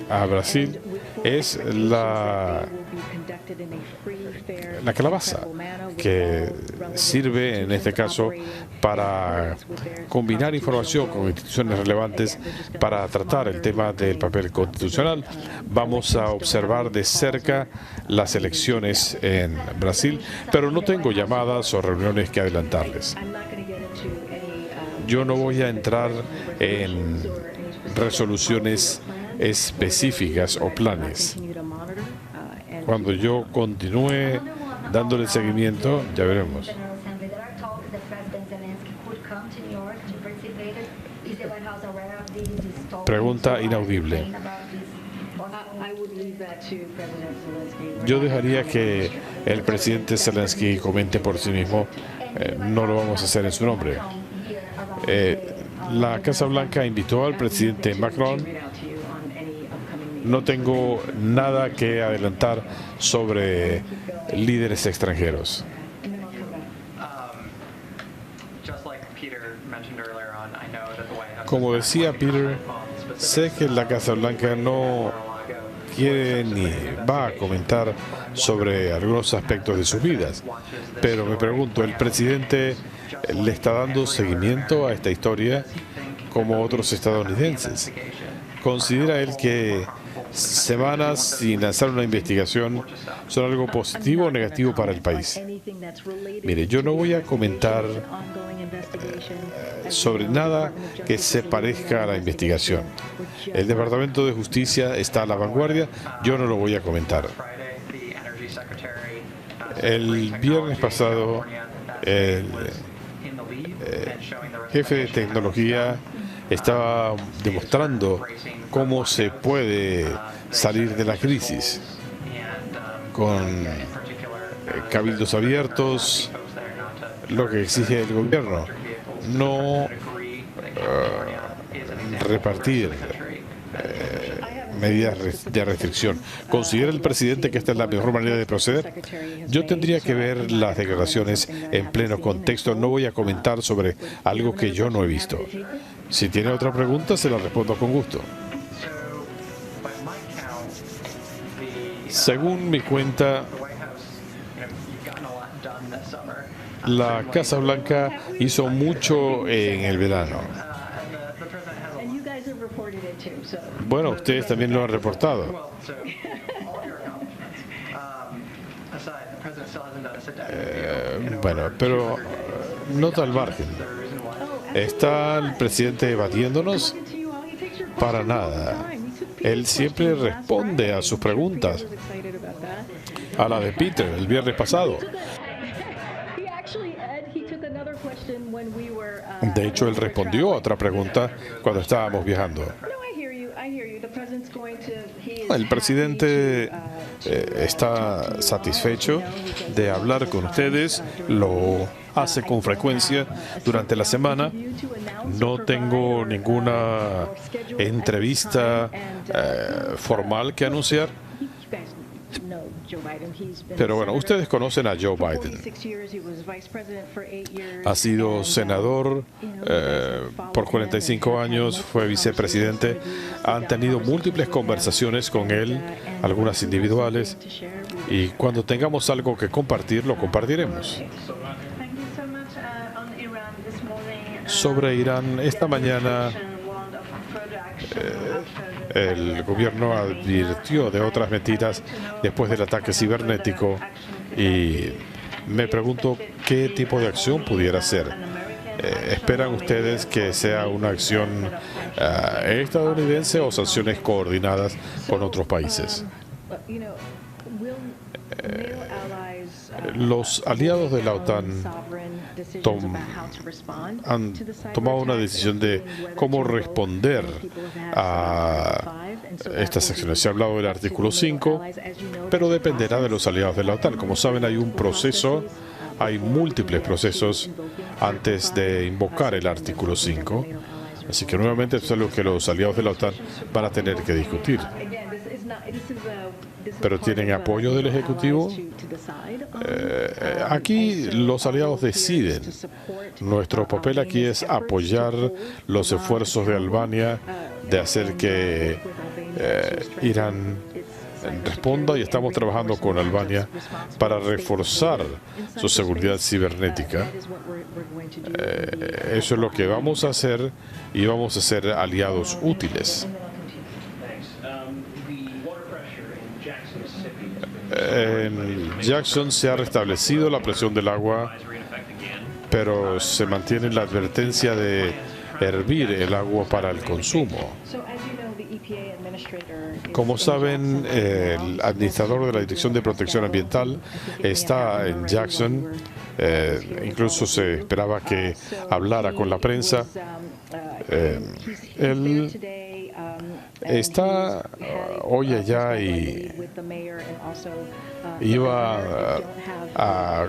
a Brasil es la calabaza que sirve en este caso para combinar información con instituciones relevantes para tratar el tema del papel constitucional. Vamos a observar de cerca las elecciones en Brasil, pero no tengo llamadas o reuniones que adelantarles. Yo no voy a entrar en resoluciones específicas o planes. Cuando yo continúe dándole seguimiento, ya veremos. Pregunta inaudible. Yo dejaría que el presidente Zelensky comente por sí mismo. No lo vamos a hacer en su nombre. La Casa Blanca invitó al presidente Macron. No tengo nada que adelantar sobre líderes extranjeros. Como decía Peter, sé que la Casa Blanca no quiere ni va a comentar sobre algunos aspectos de sus vidas, pero me pregunto, ¿el presidente le está dando seguimiento a esta historia como otros estadounidenses? ¿Considera él que semanas sin lanzar una investigación son algo positivo o negativo para el país? Mire, yo no voy a comentar sobre nada que se parezca a la investigación. El Departamento de Justicia está a la vanguardia, yo no lo voy a comentar. El viernes pasado, el jefe de tecnología estaba demostrando cómo se puede salir de la crisis con cabildos abiertos, lo que exige el gobierno, no repartir medidas de restricción. ¿Considera el presidente que esta es la mejor manera de proceder? Yo tendría que ver las declaraciones en pleno contexto. No voy a comentar sobre algo que yo no he visto. Si tiene otra pregunta, se la respondo con gusto. Según mi cuenta, la Casa Blanca hizo mucho en el verano. Bueno, ustedes también lo han reportado. Bueno, pero nota al margen. ¿Está el presidente debatiéndonos? Para nada. Él siempre responde a sus preguntas. A la de Peter el viernes pasado. De hecho, él respondió a otra pregunta cuando estábamos viajando. El presidente está satisfecho de hablar con ustedes, lo hace con frecuencia durante la semana. No tengo ninguna entrevista formal que anunciar. Pero bueno, ustedes conocen a Joe Biden. Ha sido senador por 45 años, fue vicepresidente. Han tenido múltiples conversaciones con él, algunas individuales. Y cuando tengamos algo que compartir, lo compartiremos. Sobre Irán, esta mañana el gobierno advirtió de otras mentiras después del ataque cibernético y me pregunto qué tipo de acción pudiera ser. ¿Esperan ustedes que sea una acción estadounidense o sanciones coordinadas con otros países? Los aliados de la OTAN han tomado una decisión de cómo responder a estas acciones. Se ha hablado del artículo 5, pero dependerá de los aliados de la OTAN. Como saben, hay un proceso, hay múltiples procesos antes de invocar el artículo 5. Así que nuevamente esto es lo que los aliados de la OTAN van a tener que discutir. Pero tienen apoyo del Ejecutivo. Aquí los aliados deciden. Nuestro papel aquí es apoyar los esfuerzos de Albania de hacer que Irán responda, y estamos trabajando con Albania para reforzar su seguridad cibernética. Eso es lo que vamos a hacer y vamos a ser aliados útiles. En Jackson se ha restablecido la presión del agua, pero se mantiene la advertencia de hervir el agua para el consumo. Como saben, el administrador de la Dirección de Protección Ambiental está en Jackson. Incluso se esperaba que hablara con la prensa. Él está hoy allá y iba a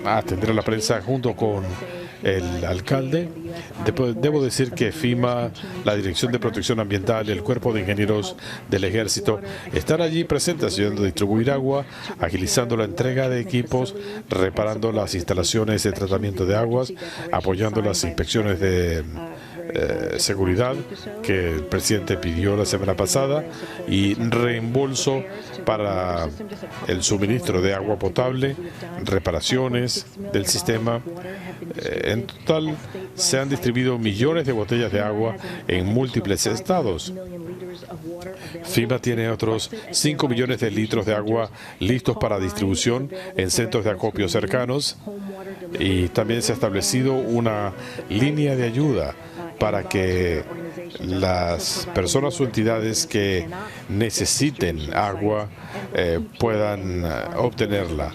atender a la prensa junto con el alcalde. Debo decir que FEMA, la Dirección de Protección Ambiental y el Cuerpo de Ingenieros del Ejército están allí presentes ayudando a distribuir agua, agilizando la entrega de equipos, reparando las instalaciones de tratamiento de aguas, apoyando las inspecciones de seguridad que el presidente pidió la semana pasada y reembolso para el suministro de agua potable, reparaciones del sistema. En total se han distribuido millones de botellas de agua en múltiples estados. FEMA tiene otros 5 millones de litros de agua listos para distribución en centros de acopio cercanos, y también se ha establecido una línea de ayuda para que las personas o entidades que necesiten agua puedan obtenerla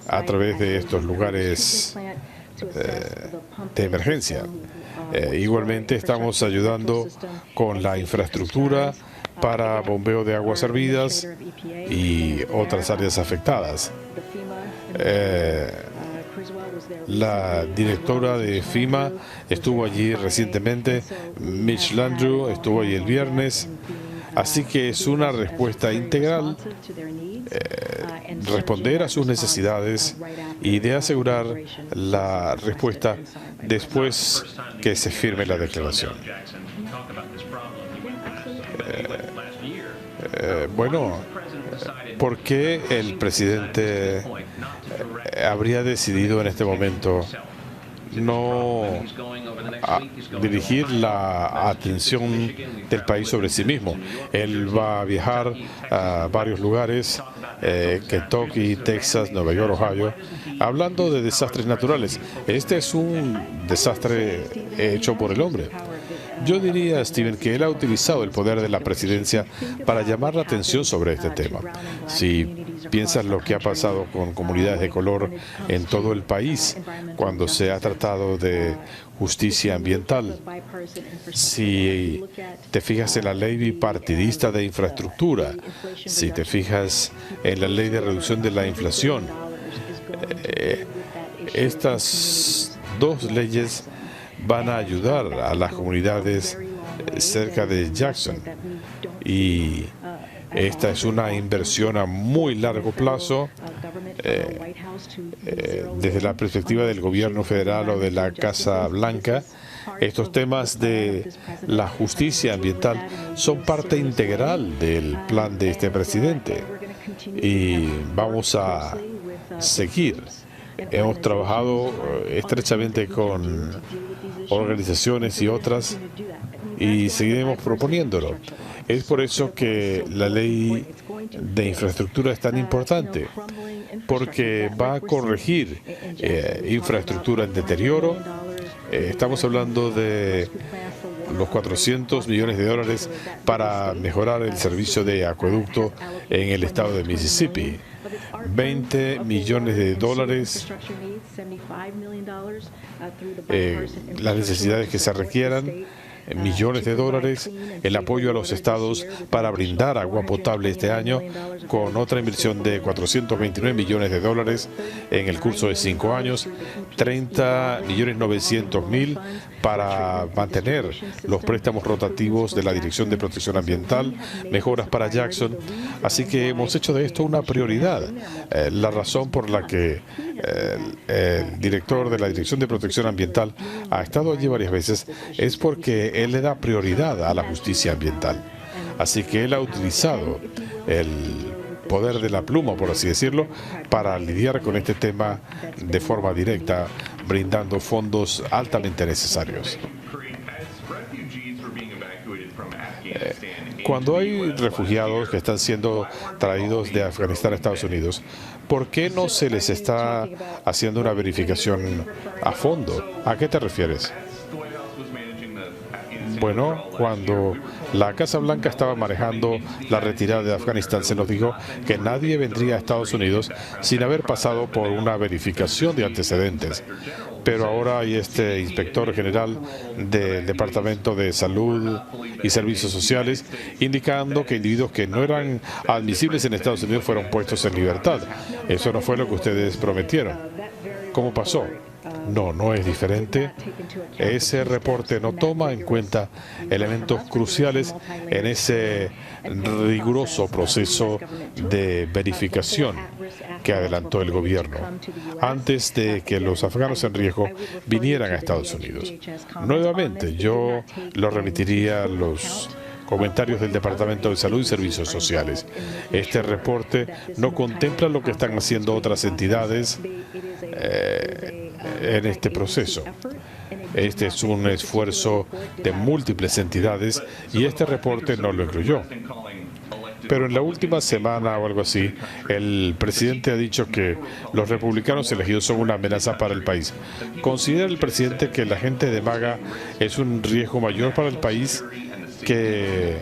a través de estos lugares de emergencia. Igualmente estamos ayudando con la infraestructura para bombeo de aguas hervidas y otras áreas afectadas. La directora de FEMA estuvo allí recientemente, Mitch Landrieu estuvo allí el viernes, así que es una respuesta integral, responder a sus necesidades y de asegurar la respuesta después que se firme la declaración. Bueno, ¿por qué el presidente habría decidido en este momento no dirigir la atención del país sobre sí mismo? Él va a viajar a varios lugares, Kentucky, Texas, Nueva York, Ohio, hablando de desastres naturales. Este es un desastre hecho por el hombre. Yo diría, Steven, que él ha utilizado el poder de la presidencia para llamar la atención sobre este tema. Si piensas lo que ha pasado con comunidades de color en todo el país cuando se ha tratado de justicia ambiental, si te fijas en la ley bipartidista de infraestructura, si te fijas en la ley de reducción de la inflación, estas dos leyes van a ayudar a las comunidades cerca de Jackson, y esta es una inversión a muy largo plazo desde la perspectiva del gobierno federal o de la Casa Blanca. Estos temas de la justicia ambiental son parte integral del plan de este presidente y vamos a seguir. Hemos trabajado estrechamente con organizaciones y otras y seguiremos proponiéndolo. Es por eso que la ley de infraestructura es tan importante, porque va a corregir infraestructura en deterioro. Estamos hablando de los $400 millones para mejorar el servicio de acueducto en el estado de Mississippi. $20 millones, las necesidades que se requieran, millones de dólares, el apoyo a los estados para brindar agua potable este año, con otra inversión de $429 millones en el curso de 5 años, $30.900.000 para mantener los préstamos rotativos de la Dirección de Protección Ambiental, mejoras para Jackson. Así que hemos hecho de esto una prioridad. La razón por la que el director de la Dirección de Protección Ambiental ha estado allí varias veces es porque él le da prioridad a la justicia ambiental. Así que él ha utilizado el poder de la pluma, por así decirlo, para lidiar con este tema de forma directa, brindando fondos altamente necesarios. Cuando hay refugiados que están siendo traídos de Afganistán a Estados Unidos, ¿por qué no se les está haciendo una verificación a fondo? ¿A qué te refieres? Bueno, cuando la Casa Blanca estaba manejando la retirada de Afganistán, se nos dijo que nadie vendría a Estados Unidos sin haber pasado por una verificación de antecedentes. Pero ahora hay este inspector general del Departamento de Salud y Servicios Sociales indicando que individuos que no eran admisibles en Estados Unidos fueron puestos en libertad. Eso no fue lo que ustedes prometieron. ¿Cómo pasó? No es diferente. Ese reporte no toma en cuenta elementos cruciales en ese riguroso proceso de verificación que adelantó el gobierno antes de que los afganos en riesgo vinieran a Estados Unidos. Nuevamente, yo lo remitiría a los comentarios del Departamento de Salud y Servicios Sociales. Este reporte no contempla lo que están haciendo otras entidades en este proceso. Este es un esfuerzo de múltiples entidades y este reporte no lo incluyó. Pero en la última semana o algo así, el presidente ha dicho que los republicanos elegidos son una amenaza para el país. ¿Considera el presidente que la gente de MAGA es un riesgo mayor para el país que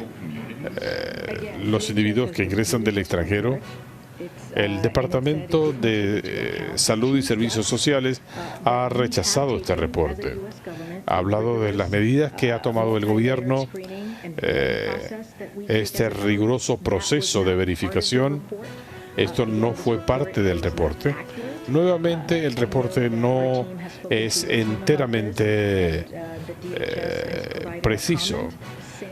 los individuos que ingresan del extranjero? El Departamento de Salud y Servicios Sociales ha rechazado este reporte. Ha hablado de las medidas que ha tomado el gobierno, este riguroso proceso de verificación. Esto no fue parte del reporte. Nuevamente, el reporte no es enteramente preciso.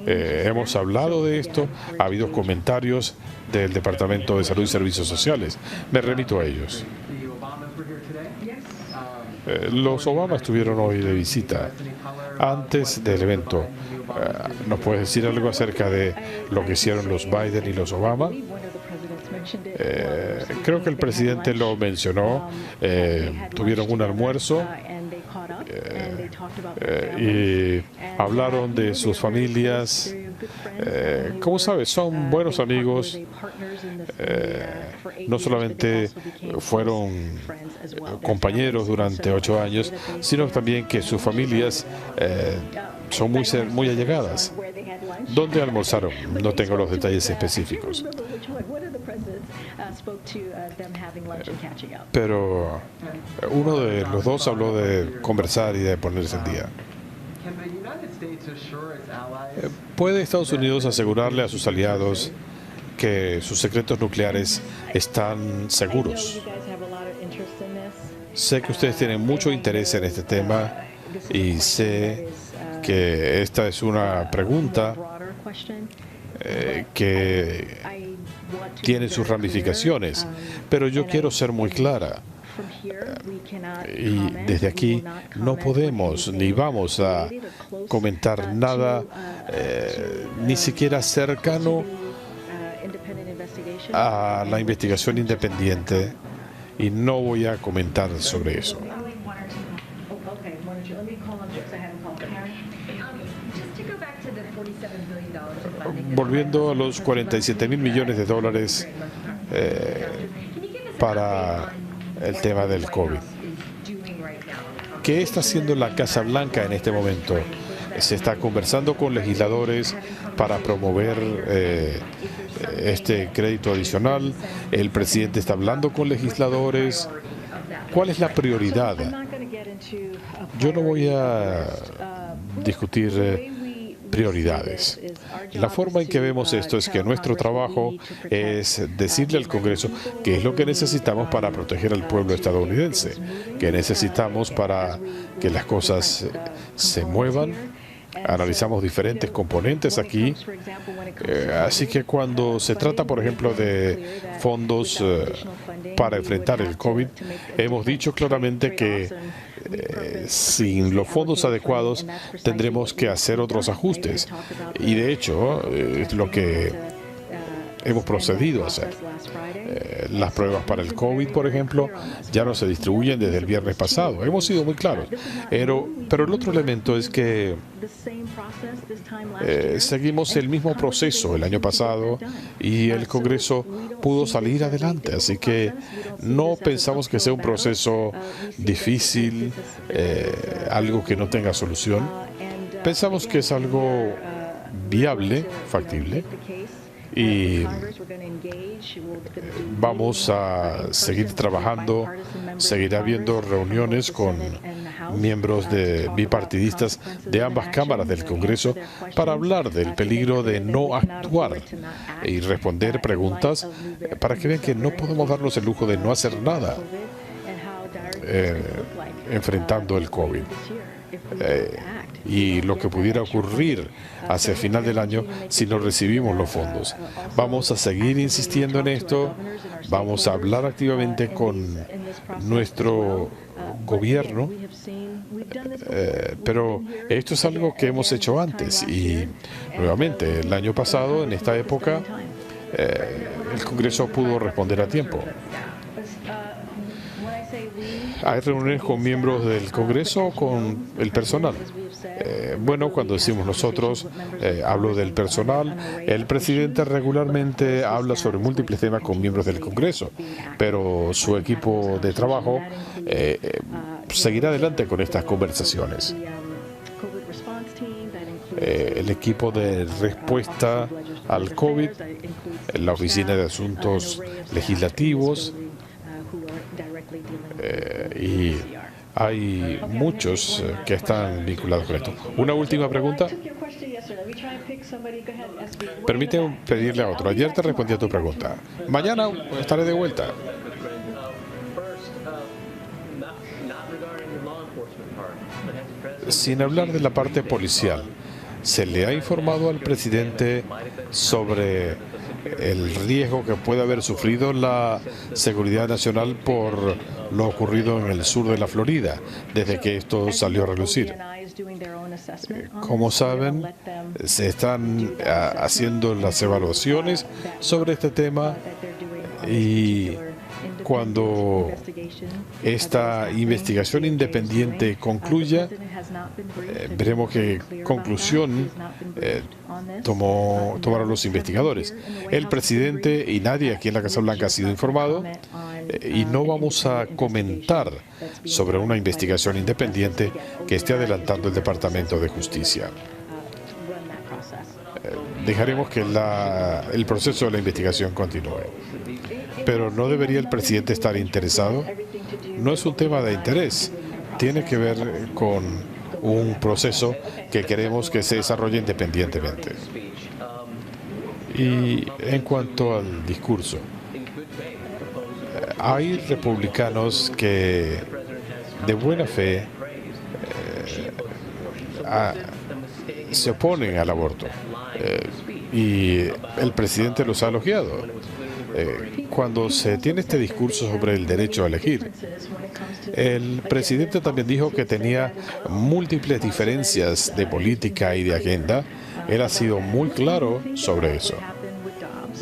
Hemos hablado de esto, ha habido comentarios del Departamento de Salud y Servicios Sociales. Me remito a ellos. Los Obama estuvieron hoy de visita antes del evento. ¿Nos puedes decir algo acerca de lo que hicieron los Biden y los Obama? Creo que el presidente lo mencionó. Tuvieron un almuerzo y hablaron de sus familias. Como sabes, son buenos amigos. No solamente fueron compañeros durante 8 años, sino también que sus familias son muy allegadas. ¿Dónde almorzaron? No tengo los detalles específicos. Pero uno de los dos habló de conversar y de ponerse al día. ¿Puede Estados Unidos asegurarle a sus aliados que sus secretos nucleares están seguros? Sé que ustedes tienen mucho interés en este tema y sé que esta es una pregunta que tiene sus ramificaciones, pero yo quiero ser muy clara. Y desde aquí no podemos ni vamos a comentar nada, ni siquiera cercano a la investigación independiente, y no voy a comentar sobre eso. Volviendo a los 47.000 millones de dólares para el tema del COVID. ¿Qué está haciendo la Casa Blanca en este momento? Se está conversando con legisladores para promover este crédito adicional. El presidente está hablando con legisladores. ¿Cuál es la prioridad? Yo no voy a discutir prioridades. La forma en que vemos esto es que nuestro trabajo es decirle al Congreso qué es lo que necesitamos para proteger al pueblo estadounidense, qué necesitamos para que las cosas se muevan. Analizamos diferentes componentes aquí, así que cuando se trata, por ejemplo, de fondos para enfrentar el COVID, hemos dicho claramente que sin los fondos adecuados tendremos que hacer otros ajustes, y de hecho es lo que hemos procedido a hacer. Las pruebas para el COVID, por ejemplo, ya no se distribuyen desde el viernes pasado. Hemos sido muy claros. Pero el otro elemento es que seguimos el mismo proceso el año pasado y el Congreso pudo salir adelante. Así que no pensamos que sea un proceso difícil, algo que no tenga solución. Pensamos que es algo viable, factible. Y vamos a seguir trabajando, seguirá habiendo reuniones con miembros bipartidistas de ambas cámaras del Congreso para hablar del peligro de no actuar y responder preguntas para que vean que no podemos darnos el lujo de no hacer nada enfrentando el COVID. Y lo que pudiera ocurrir hacia el final del año si no recibimos los fondos. Vamos a seguir insistiendo en esto, vamos a hablar activamente con nuestro gobierno, pero esto es algo que hemos hecho antes y nuevamente el año pasado, en esta época, el Congreso pudo responder a tiempo. ¿Hay reuniones con miembros del Congreso o con el personal? Bueno, cuando decimos nosotros, hablo del personal. El presidente regularmente habla sobre múltiples temas con miembros del Congreso, pero su equipo de trabajo seguirá adelante con estas conversaciones. El equipo de respuesta al COVID, la Oficina de Asuntos Legislativos, y hay muchos que están vinculados con esto. Una última pregunta. Permíteme pedirle a otro. Ayer te respondí a tu pregunta. Mañana estaré de vuelta. Sin hablar de la parte policial, ¿se le ha informado al presidente sobre el riesgo que puede haber sufrido la seguridad nacional por lo ocurrido en el sur de la Florida desde que esto salió a relucir? Como saben, se están haciendo las evaluaciones sobre este tema y cuando esta investigación independiente concluya, veremos qué conclusión tomaron los investigadores. El presidente y nadie aquí en la Casa Blanca ha sido informado y no vamos a comentar sobre una investigación independiente que esté adelantando el Departamento de Justicia. Dejaremos que el proceso de la investigación continúe. Pero ¿no debería el presidente estar interesado? No es un tema de interés. Tiene que ver con un proceso que queremos que se desarrolle independientemente. Y en cuanto al discurso, hay republicanos que de buena fe se oponen al aborto y el presidente los ha elogiado. Cuando se tiene este discurso sobre el derecho a elegir, el presidente también dijo que tenía múltiples diferencias de política y de agenda. Él ha sido muy claro sobre eso.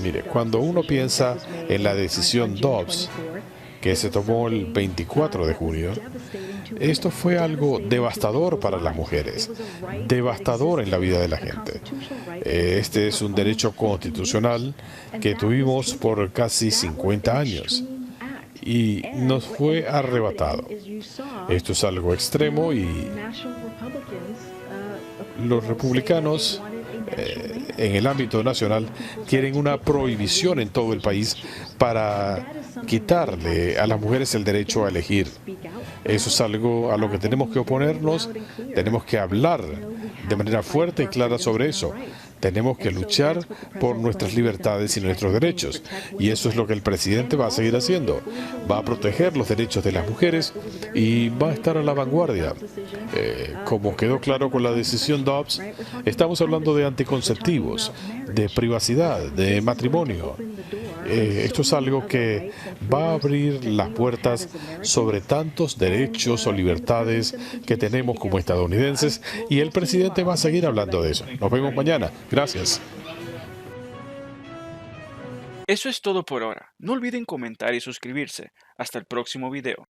Mire, cuando uno piensa en la decisión Dobbs, que se tomó el 24 de junio, esto fue algo devastador para las mujeres, devastador en la vida de la gente. Este es un derecho constitucional que tuvimos por casi 50 años y nos fue arrebatado. Esto es algo extremo y los republicanos en el ámbito nacional quieren una prohibición en todo el país para quitarle a las mujeres el derecho a elegir. Eso es algo a lo que tenemos que oponernos, tenemos que hablar de manera fuerte y clara sobre eso. Tenemos que luchar por nuestras libertades y nuestros derechos. Y eso es lo que el presidente va a seguir haciendo. Va a proteger los derechos de las mujeres y va a estar a la vanguardia. Como quedó claro con la decisión Dobbs, estamos hablando de anticonceptivos, de privacidad, de matrimonio. Esto es algo que va a abrir las puertas sobre tantos derechos o libertades que tenemos como estadounidenses y el presidente va a seguir hablando de eso. Nos vemos mañana. Gracias. Eso es todo por ahora. No olviden comentar y suscribirse. Hasta el próximo video.